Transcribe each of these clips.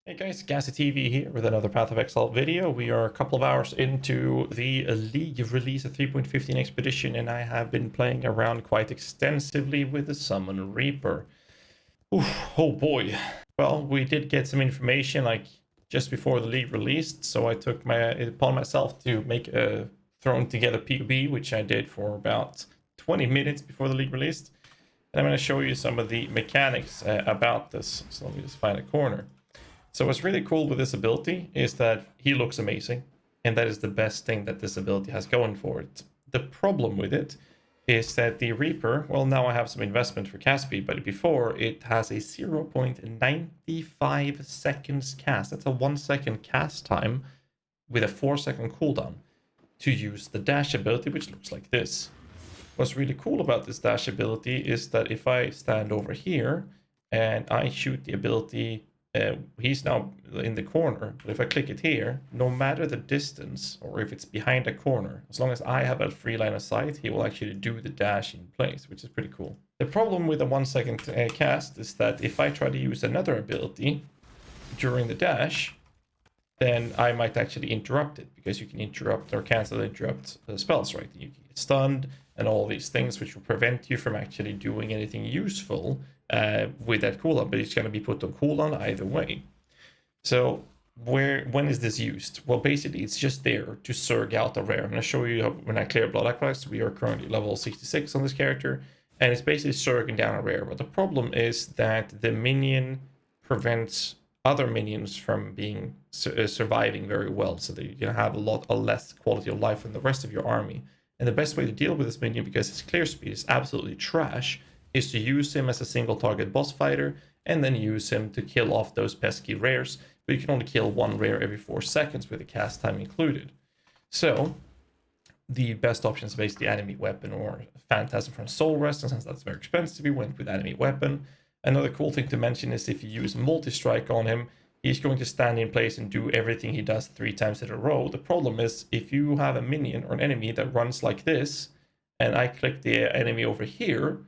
Hey guys, GHAZZY TV here with another Path of Exile video. We are a couple of hours into the League release of 3.15 Expedition, and I have been playing around quite extensively with the Summon Reaper. Oof, oh boy. Well, we did get some information like just before the League released, so I took it upon myself to make a thrown together POB, which I did for about 20 minutes before the League released. And I'm going to show you some of the mechanics about this. So let me just find a corner. So what's really cool with this ability is that he looks amazing, and that is the best thing that this ability has going for it. The problem with it is that the Reaper, well, now I have some investment for cast speed, but before it has a 0.95 seconds cast. That's a 1 second cast time with a 4-second cooldown to use the dash ability, which looks like this. What's really cool about this dash ability is that if I stand over here and I shoot the ability, he's now in the corner, but if I click it here, no matter the distance or if it's behind a corner, as long as I have a free line of sight, he will actually do the dash in place, which is pretty cool. The problem with a 1 second cast is that if I try to use another ability during the dash, then I might actually interrupt it, because you can interrupt or cancel interrupt spells, right? You can get stunned and all these things, which will prevent you from actually doing anything useful with that cooldown, but it's going to be put on cooldown either way. So when is this used? Well, basically it's just there to surge out a rare. I'm going to show you when I clear Blood Aqueducts. We are currently level 66 on this character, and it's basically surging down a rare. But the problem is that the minion prevents other minions from being surviving very well, so that you're going to have a lot less quality of life than the rest of your army. And the best way to deal with this minion, because his clear speed is absolutely trash, is to use him as a single target boss fighter and then use him to kill off those pesky rares, but you can only kill one rare every 4 seconds with the cast time included. So the best option is basically enemy weapon or Phantasm from Soul Rest, and since that's very expensive, we went with enemy weapon. Another cool thing to mention is if you use multi-strike on him, he's going to stand in place and do everything he does 3 times in a row. The problem is if you have a minion or an enemy that runs like this, and I click the enemy over here,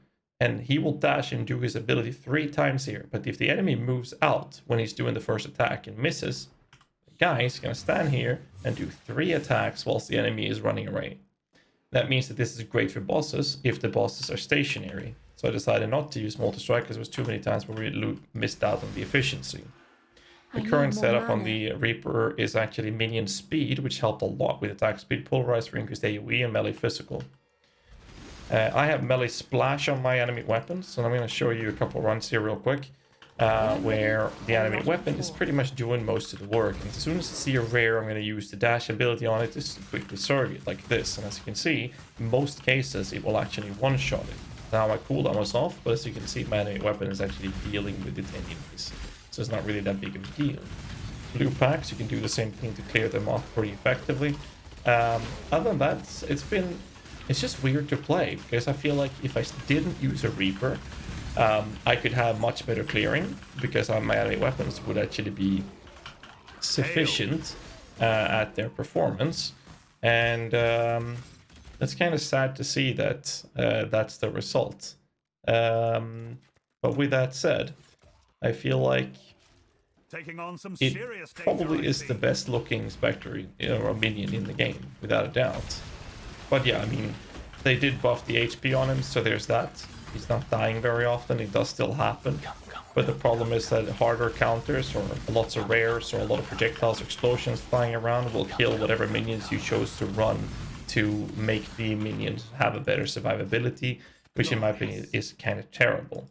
and he will dash and do his ability 3 times here. But if the enemy moves out when he's doing the first attack and misses, the guy is going to stand here and do 3 attacks whilst the enemy is running away. That means that this is great for bosses if the bosses are stationary. So I decided not to use multi-strike because there was too many times where we missed out on the efficiency. The current setup on the Reaper is actually minion speed, which helped a lot with attack speed, pulverize for increased AoE, and melee physical. I have melee splash on my enemy weapons, so I'm going to show you a couple runs here real quick, where the enemy weapon is pretty much doing most of the work. And as soon as I see a rare, I'm going to use the dash ability on it to quickly surge it like this. And as you can see, in most cases, it will actually one-shot it. Now my cooldown was off, but as you can see, my enemy weapon is actually dealing with it anyways, so it's not really that big of a deal. Blue packs, you can do the same thing to clear them off pretty effectively. Other than that, it's just weird to play, because I feel like if I didn't use a Reaper, I could have much better clearing, because my enemy weapons would actually be sufficient at their performance. And it's kind of sad to see that that's the result. But with that said, I feel like it probably is the best looking Spectre or minion in the game, without a doubt. But yeah, I mean, they did buff the HP on him, so there's that. He's not dying very often, it does still happen. But the problem is that harder counters or lots of rares or a lot of projectiles or explosions flying around will kill whatever minions you chose to run to make the minions have a better survivability, which in my opinion is kind of terrible.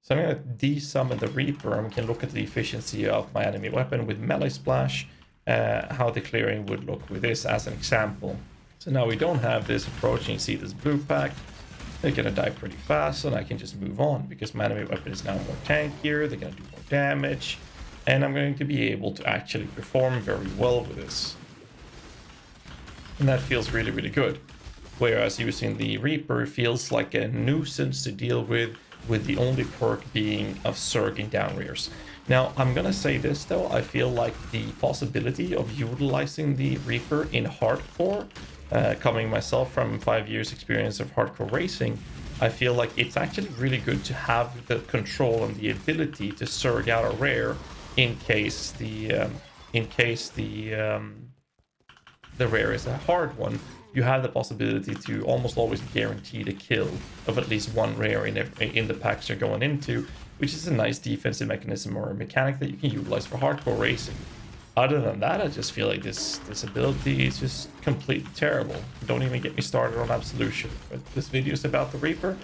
So I'm going to de-summon the Reaper, and we can look at the efficiency of my enemy weapon with melee splash, how the clearing would look with this as an example. So now we don't have this approach, and you see this blue pack. They're going to die pretty fast, and I can just move on because my enemy weapon is now more tankier. They're going to do more damage, and I'm going to be able to actually perform very well with this. And that feels really, really good. Whereas using the Reaper feels like a nuisance to deal with the only perk being of surging down rears. Now, I'm gonna say this though, I feel like the possibility of utilizing the Reaper in hardcore, coming myself from 5 years experience of hardcore racing, I feel like it's actually really good to have the control and the ability to surge out a rare in case the rare is a hard one, you have the possibility to almost always guarantee the kill of at least one rare in the packs you're going into, which is a nice defensive mechanism or a mechanic that you can utilize for hardcore racing. Other than that, I just feel like this ability is just completely terrible. Don't even get me started on Absolution. But this video is about the Reaper.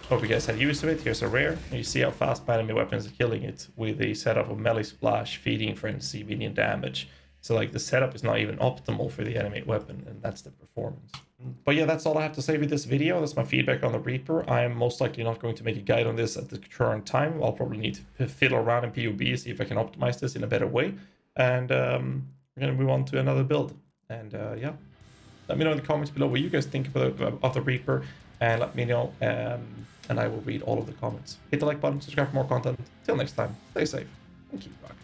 Hope you guys had use of it. Here's a rare. And you see how fast my enemy weapons are killing it with a setup of Melee Splash, Feeding Frenzy, minion damage. So like the setup is not even optimal for the enemy weapon, and that's the performance. But yeah, that's all I have to say with this video. That's my feedback on the Reaper. I am most likely not going to make a guide on this at the current time. I'll probably need to fiddle around in PUB, see if I can optimize this in a better way. And we're going to move on to another build. And yeah, let me know in the comments below what you guys think of the Reaper. And let me know, and I will read all of the comments. Hit the like button, subscribe for more content. Till next time, stay safe and keep rocking.